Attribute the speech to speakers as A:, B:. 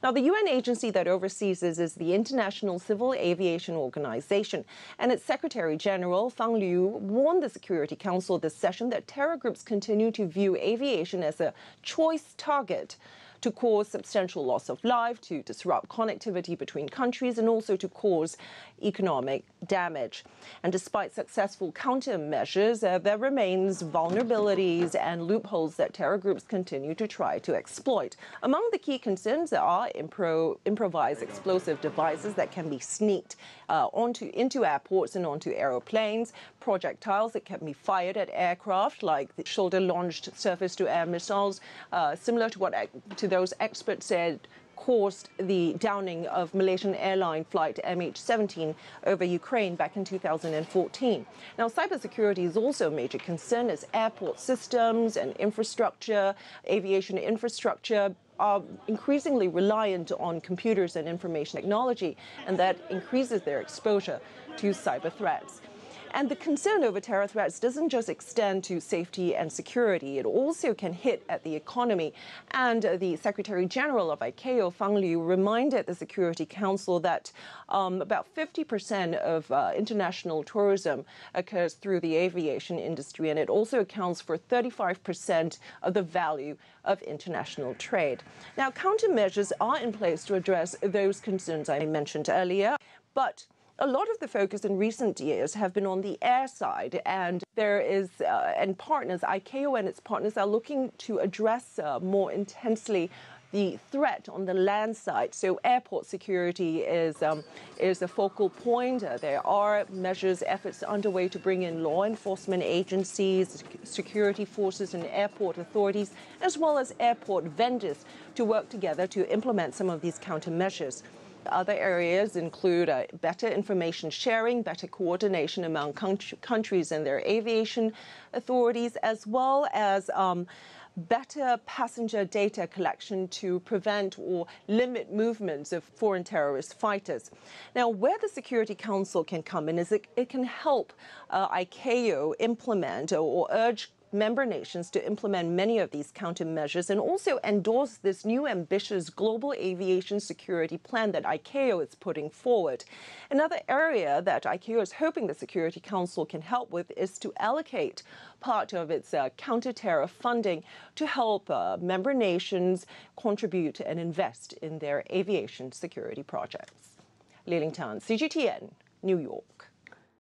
A: Now, the UN agency that oversees this is the International Civil Aviation Organization, and its Secretary General, Fang Liu, warned the Security Council this session that terror groups continue to view aviation as a choice target to cause substantial loss of life, to disrupt connectivity between countries, and also to cause economic damage. And despite successful countermeasures, there remains vulnerabilities and loopholes that terror groups continue to try to exploit. Among the key concerns are improvised explosive devices that can be sneaked into airports and onto aeroplanes, projectiles that can be fired at aircraft, like the shoulder-launched surface-to-air missiles, similar to those experts said caused the downing of Malaysian airline flight MH17 over Ukraine back in 2014. Now, cybersecurity is also a major concern as airport systems and infrastructure, aviation infrastructure, are increasingly reliant on computers and information technology, and that increases their exposure to cyber threats. And the concern over terror threats doesn't just extend to safety and security. It also can hit at the economy. And the Secretary General of ICAO, Fang Liu, reminded the Security Council that about 50% of international tourism occurs through the aviation industry, and it also accounts for 35% of the value of international trade. Now, countermeasures are in place to address those concerns I mentioned earlier, but a lot of the focus in recent years have been on the air side, and ICAO and its partners are looking to address more intensely the threat on the land side. So airport security is a focal point. There are efforts underway to bring in law enforcement agencies, security forces and airport authorities, as well as airport vendors to work together to implement some of these countermeasures. Other areas include better information sharing, better coordination among countries and their aviation authorities, as well as better passenger data collection to prevent or limit movements of foreign terrorist fighters. Now, where the Security Council can come in is it can help ICAO implement or urge member nations to implement many of these countermeasures and also endorse this new ambitious global aviation security plan that ICAO is putting forward. Another area that ICAO is hoping the Security Council can help with is to allocate part of its counter-terror funding to help member nations contribute and invest in their aviation security projects. Li Ling Tan, CGTN, New York.